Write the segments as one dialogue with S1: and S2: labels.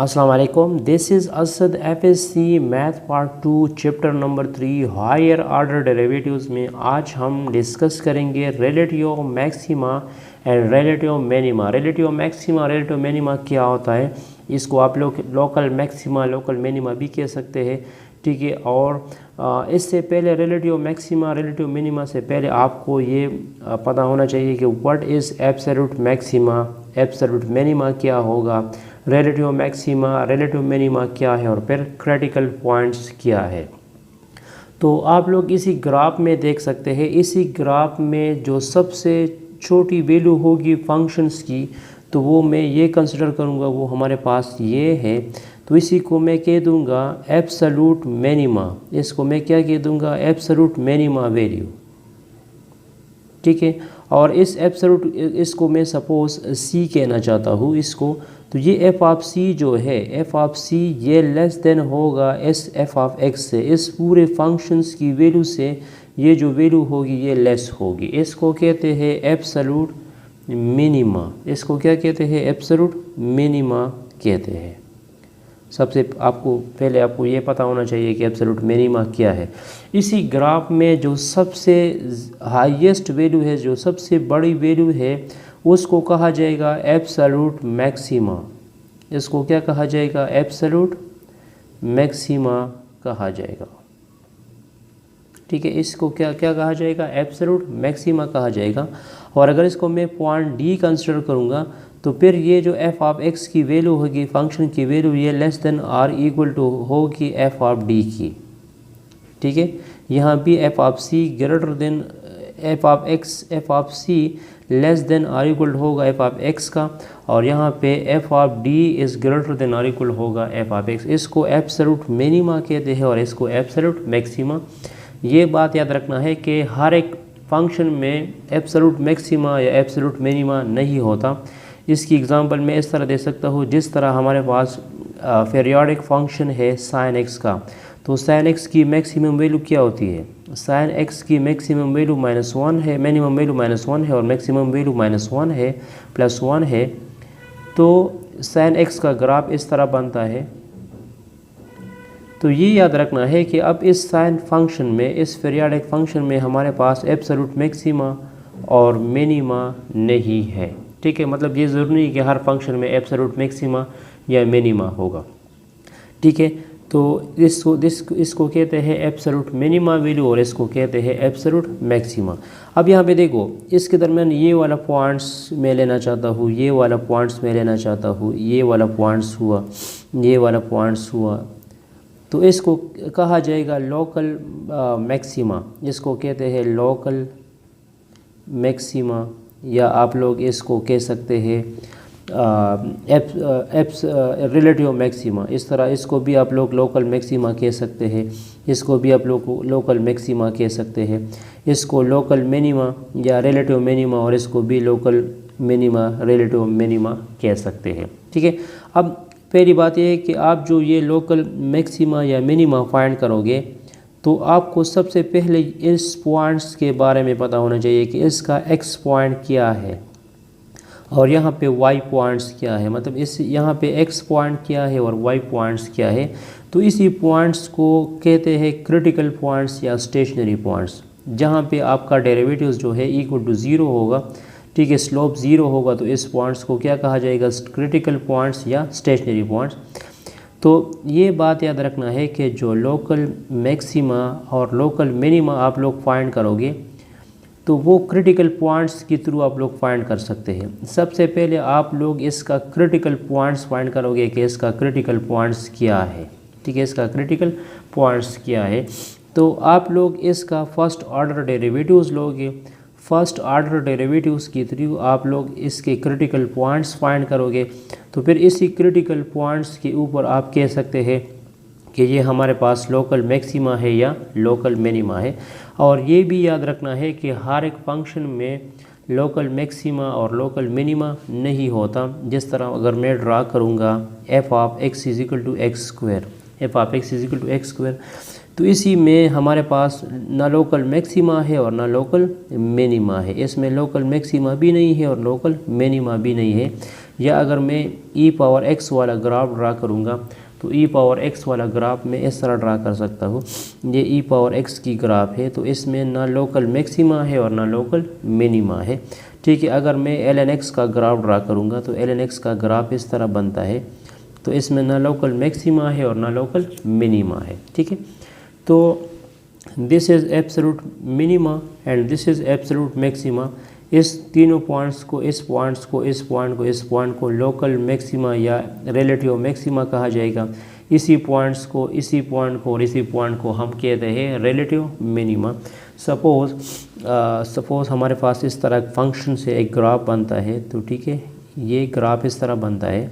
S1: अस्सलाम वालेकुम, this is Asad FSC math part 2 chapter number 3 higher order derivatives में आज हम डिस्कस करेंगे relative maxima and relative minima. Relative maxima relative minima क्या होता है, इसको आप लोग लोकल मैक्सिमा लोकल मिनिमा भी कह सकते हैं, ठीक है। और इससे पहले रिलेटिव मैक्सिमा रिलेटिव मिनिमा से पहले आपको ये पता होना चाहिए कि what is absolute maxima, absolute minima क्या होगा, रिलेटिव मैक्सिमा रिलेटिव मिनिमा क्या है और फिर क्रिटिकल पॉइंट्स क्या है। तो आप लोग इसी ग्राफ में देख सकते हैं, इसी ग्राफ में जो सबसे छोटी वैल्यू होगी फंक्शंस की तो वो मैं ये कंसिडर करूँगा, वो हमारे पास ये है। तो इसी को मैं कह दूँगा एब्सोल्यूट मिनिमा, इसको मैं क्या कह दूँगा, एब्सोल्यूट मिनिमा वैल्यू, ठीक है। और इस एब्सोल्यूट इसको मैं सपोज सी कहना चाहता हूँ इसको, तो ये एफ ऑफ सी जो है, एफ ऑफ सी ये लेस देन होगा इस एफ ऑफ एक्स से, इस पूरे फंक्शंस की वैल्यू से ये जो वैल्यू होगी ये लेस होगी। इसको कहते हैं एब्सोल्यूट मिनिमा, इसको क्या कहते हैं, एब्सोल्यूट मिनिमा कहते हैं। सबसे पहले आपको ये पता होना चाहिए कि एब्सोल्यूट मिनिमा क्या है। इसी ग्राफ में जो सबसे हाईएस्ट वैल्यू है, जो सबसे बड़ी वैल्यू है, उसको कहा जाएगा एब्सोल्यूट मैक्सिमा। इसको क्या कहा जाएगा, एब्सोल्यूट मैक्सिमा कहा जाएगा, ठीक है। इसको क्या क्या कहा जाएगा, एब्सोल्यूट मैक्सिमा कहा जाएगा। और अगर इसको मैं पॉइंट डी कंसिडर करूँगा तो फिर ये जो एफ ऑफ एक्स की वैल्यू होगी, फंक्शन की वैल्यू, ये less than or equal to होगी एफ ऑफ डी की, ठीक है। यहाँ भी f of c greater than f of x, f of c less than or equal होगा एफ ऑफ एक्स का, और यहाँ पे f of d is greater than or equal होगा एफ ऑफ एक्स। इसको एब्सोल्यूट मिनिमा कहते हैं और इसको एब्सोल्यूट मैक्सिमा। ये बात याद रखना है कि हर एक फंक्शन में एब्सोल्यूट मैक्सिमा या एब्सोल्यूट मिनिमा नहीं होता। इसकी एग्जांपल मैं इस तरह दे सकता हूँ, जिस तरह हमारे पास पीरियोडिक फंक्शन है साइन एक्स का, तो साइन एक्स की मैक्सिमम वैल्यू क्या होती है, साइन एक्स की मैक्सिमम वैल्यू -1 है, मिनिमम वैल्यू -1 है और मैक्सिमम वैल्यू -1 है, +1 है। तो साइन एक्स का ग्राफ इस तरह बनता है। तो ये याद रखना है कि अब इस साइन फंक्शन में, इस पीरियोडिक फंक्शन में हमारे पास एब्सोल्यूट मैक्सिमा और मिनिमा नहीं है, ठीक है। मतलब ये ज़रूरी नहीं कि हर फंक्शन में एब्सोल्यूट मैक्सिमा या मिनिमा होगा, ठीक है। तो इसको कहते हैं एब्सोल्यूट मिनिमा वैल्यू और इसको कहते हैं एब्सोल्यूट मैक्सिमा। अब यहाँ पे देखो, इसके दरमियान ये वाला पॉइंट्स मैं लेना चाहता हूँ, ये वाला पॉइंट्स मैं लेना चाहता हूँ, ये वाला पॉइंट्स हुआ, ये वाला पॉइंट्स हुआ, तो इसको कहा जाएगा लोकल मैक्सिमा, इसको कहते हैं लोकल मैक्सिमा, या आप लोग इसको कह सकते हैं रिलेटिव मैक्सिमा। इस तरह इसको भी आप लोग लोकल मैक्सिमा कह सकते हैं, इसको भी आप लोग लोकल मैक्सिमा कह सकते हैं, इसको लोकल मिनिमा या रिलेटिव मिनिमा, और इसको भी लोकल मिनिमा रिलेटिव मिनिमा कह सकते हैं, ठीक है। अब पहली बात यह है कि आप जो ये लोकल मैक्सिमा या मिनिमा फाइंड करोगे तो आपको सबसे पहले इस पॉइंट्स के बारे में पता होना चाहिए कि इसका एक्स पॉइंट क्या है और यहाँ पे वाई पॉइंट्स क्या है, मतलब इस यहाँ पे एक्स पॉइंट क्या है और वाई पॉइंट्स क्या है। तो इसी पॉइंट्स को कहते हैं क्रिटिकल पॉइंट्स या स्टेशनरी पॉइंट्स, जहाँ पे आपका डेरिवेटिव्स जो है इक्वल टू 0 होगा, ठीक है, स्लोप 0 होगा। तो इस पॉइंट्स को क्या कहा जाएगा, क्रिटिकल पॉइंट्स या स्टेशनरी पॉइंट्स। तो ये बात याद रखना है कि जो लोकल मैक्सिमा और लोकल मिनिमा आप लोग फाइंड करोगे तो वो क्रिटिकल पॉइंट्स के थ्रू आप लोग फाइंड कर सकते हैं। सबसे पहले आप लोग इसका क्रिटिकल पॉइंट्स फाइंड करोगे कि इसका क्रिटिकल पॉइंट्स क्या है, ठीक है, इसका क्रिटिकल पॉइंट्स क्या है। तो आप लोग इसका फर्स्ट ऑर्डर डेरिवेटिव्स लोगे, फर्स्ट ऑर्डर डेरिवेटिव्स के थ्रू आप लोग इसके क्रिटिकल पॉइंट्स फाइंड करोगे। तो फिर इसी क्रिटिकल पॉइंट्स के ऊपर आप कह सकते हैं कि ये हमारे पास लोकल मैक्सिमा है या लोकल मिनिमा है। और ये भी याद रखना है कि हर एक फंक्शन में लोकल मैक्सिमा और लोकल मिनिमा नहीं होता। जिस तरह अगर मैं ड्रा करूँगा f of x is equal to x square, f of x is equal to x square, तो इसी में हमारे पास ना लोकल मैक्सिमा है और ना लोकल मिनिमा है। इसमें लोकल मैक्सिमा भी नहीं है और लोकल मिनिमा भी नहीं है। या अगर मैं ई पावर एक्स वाला ग्राफ ड्रा करूँगा तो ई पावर एक्स वाला ग्राफ मैं इस तरह ड्रा कर सकता हूँ। ये ई पावर एक्स की ग्राफ है, तो इसमें ना लोकल मैक्सिमा है और ना लोकल मिनिमा है। ठीक है, अगर मैं एल एन एक्स का ग्राफ ड्रा करूँगा तो एल एन एक्स का ग्राफ इस तरह बनता है, तो इसमें ना लोकल मैक्सिमा है और ना लोकल मिनिमा है। ठीक है, तो this is absolute minima and this is absolute maxima. इस तीनों पॉइंट्स को, इस पॉइंट्स को, इस पॉइंट को, इस पॉइंट को लोकल मैक्सिमा या रिलेटिव मैक्सिमा कहा जाएगा। इसी पॉइंट्स को, इसी पॉइंट को और इसी पॉइंट को हम कहते हैं रिलेटिव मिनिमा। सपोज़ हमारे पास इस तरह फंक्शन से एक ग्राफ बनता है, तो ठीक है, ये ग्राफ इस तरह बनता है।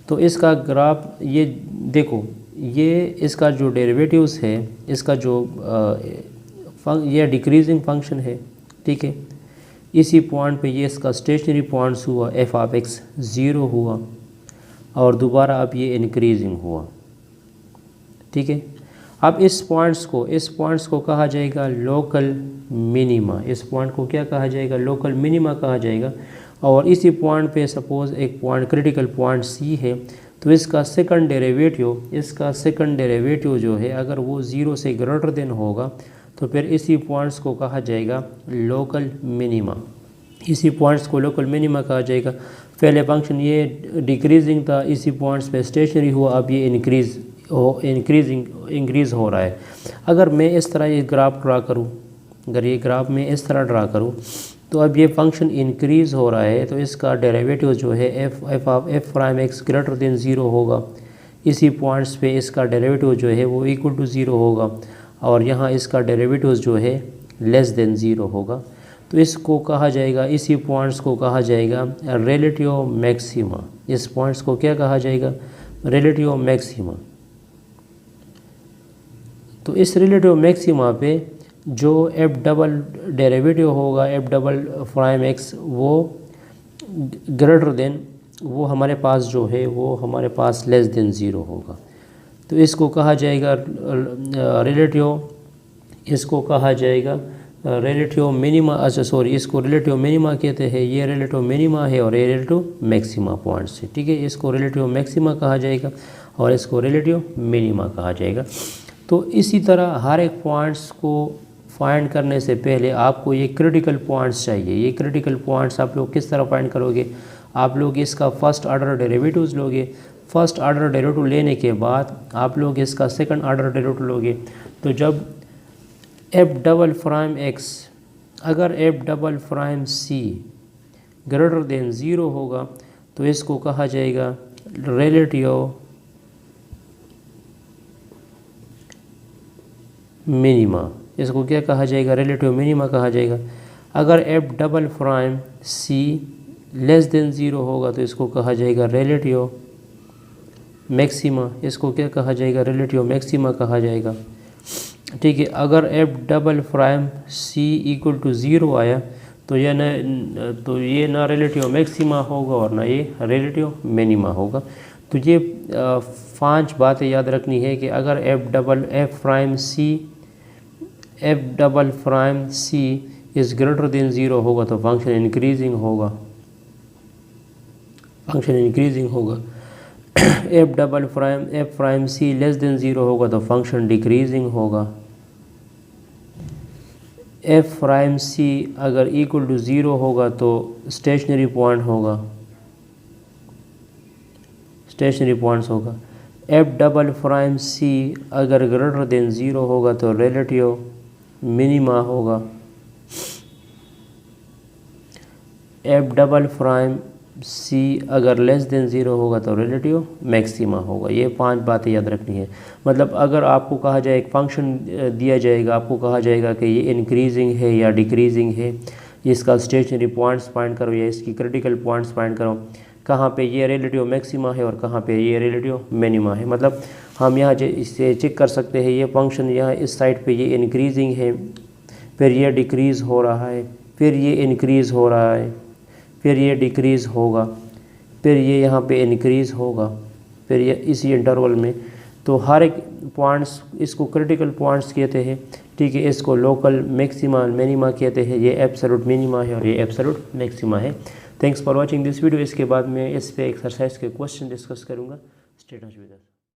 S1: तो इसका ग्राफ ये देखो, ये इसका जो डेरिवेटिव्स है, इसका जो ये डिक्रीजिंग फंक्शन है। ठीक है, इसी पॉइंट पे ये इसका स्टेशनरी पॉइंट्स हुआ, एफ ऑफ एक्स 0 हुआ और दोबारा अब ये इंक्रीजिंग हुआ। ठीक है, अब इस पॉइंट्स को कहा जाएगा लोकल मिनिमा। इस पॉइंट को क्या कहा जाएगा? लोकल मिनिमा कहा जाएगा। और इसी पॉइंट पे सपोज़ एक पॉइंट क्रिटिकल पॉइंट सी है, तो इसका सेकंड डेरिवेटिव जो है अगर वो 0 से ग्रेटर देन होगा तो फिर इसी पॉइंट्स को कहा जाएगा लोकल मिनिमा। इसी पॉइंट्स को लोकल मिनिमा कहा जाएगा। पहले फंक्शन ये डिक्रीजिंग था, इसी पॉइंट्स पे स्टेशनरी हुआ, अब ये इंक्रीज़ हो रहा है। अगर मैं इस तरह ये ग्राफ ड्रा करूँ, अगर ये ग्राफ मैं इस तरह ड्रा करूँ तो अब ये फंक्शन इंक्रीज़ हो रहा है, तो इसका डेरिवेटिव जो है F of F prime x greater than 0 होगा। इसी पॉइंट्स पे इसका डेरिवेटिव जो है वो इक्वल टू 0 होगा और यहाँ इसका डेरिवेटिव जो है लेस देन 0 होगा। तो इसको कहा जाएगा, इसी पॉइंट्स को कहा जाएगा रिलेटिव मैक्सिमा। इस पॉइंट्स को क्या कहा जाएगा? Relative maxima. तो इस रिलेटिव मैक्सिमा पे जो एफ डबल डेरिवेटिव होगा, एफ डबल प्राइम एक्स, वो ग्रेटर देन, वो हमारे पास जो है वो हमारे पास लेस देन 0 होगा। तो इसको कहा जाएगा रिलेटिव मिनिमा। अच्छा सॉरी, इसको रिलेटिव मिनिमा कहते हैं। ये रिलेटिव मिनिमा है और ये रिलेटिव मैक्सिमा पॉइंट्स है। ठीक है, इसको रिलेटिव मैक्सिमा कहा जाएगा और इसको रिलेटिव मिनिमा कहा जाएगा। तो इसी तरह हर एक पॉइंट्स को फाइंड करने से पहले आपको ये क्रिटिकल पॉइंट्स चाहिए। ये क्रिटिकल पॉइंट्स आप लोग किस तरह फाइंड करोगे? आप लोग इसका फर्स्ट ऑर्डर डेरिवेटिव्स लोगे। फर्स्ट ऑर्डर डेरिवेटिव लेने के बाद आप लोग इसका सेकंड ऑर्डर डेरिवेटिव लोगे। तो जब एफ डबल प्राइम एक्स, अगर f double prime c greater than 0 होगा तो इसको कहा जाएगा रिलेटिव मिनिमा। इसको क्या कहा जाएगा? रिलेटिव मिनिमा कहा जाएगा। अगर f double prime c less than 0 होगा तो इसको कहा जाएगा रिलेटिव मैक्सिमा। इसको क्या कहा जाएगा? रिलेटिव मैक्सिमा कहा जाएगा। ठीक है, अगर f double prime c equal to 0 आया तो ये ना रिलेटिव मैक्सिमा होगा और ना ये रिलेटिव मिनिमा होगा। तो ये 5 बातें याद रखनी है कि अगर f double prime c is greater than 0 होगा तो फंक्शन इंक्रीजिंग होगा। F prime c less than 0 होगा तो फंक्शन डिक्रीजिंग होगा। एफ प्राइम सी अगर इक्वल टू 0 होगा तो स्टेशनरी पॉइंट्स होगा। एफ डबल प्राइम सी अगर ग्रेटर देन 0 होगा तो रिलेटिव मिनिमा होगा। एफ डबल प्राइम सी अगर लेस देन 0 होगा तो रिलेटिव मैक्सिमा होगा। ये 5 बातें याद रखनी है। मतलब अगर आपको कहा जाए, एक फंक्शन दिया जाएगा, आपको कहा जाएगा कि ये इंक्रीजिंग है या डिक्रीजिंग है, इसका स्टेशनरी पॉइंट्स फाइंड करो या इसकी क्रिटिकल पॉइंट्स फाइंड करो, कहाँ पे ये रिलेटिव मैक्सिमा है और कहाँ पे ये रिलेटिव मिनिमा है। मतलब हम यहाँ इससे चेक कर सकते हैं, ये फंक्शन यहाँ इस साइड पे ये इंक्रीजिंग है, फिर ये डिक्रीज़ हो रहा है, फिर ये इंक्रीज़ हो रहा है, फिर ये डिक्रीज़ होगा, फिर ये यहाँ पे इंक्रीज़ होगा, फिर ये इसी इंटरवल में। तो हर एक पॉइंट्स, इसको क्रिटिकल पॉइंट्स कहते हैं। ठीक है, इसको लोकल मैक्सिमा मिनिमा कहते हैं। ये एब्सोल्यूट मिनिमा है और ये एब्सोल्यूट मैक्सिमा है। Thanks for watching this video. इसके बाद मैं इस पे एक्सरसाइज के क्वेश्चन डिस्कस करूँगा। Stay in touch with us.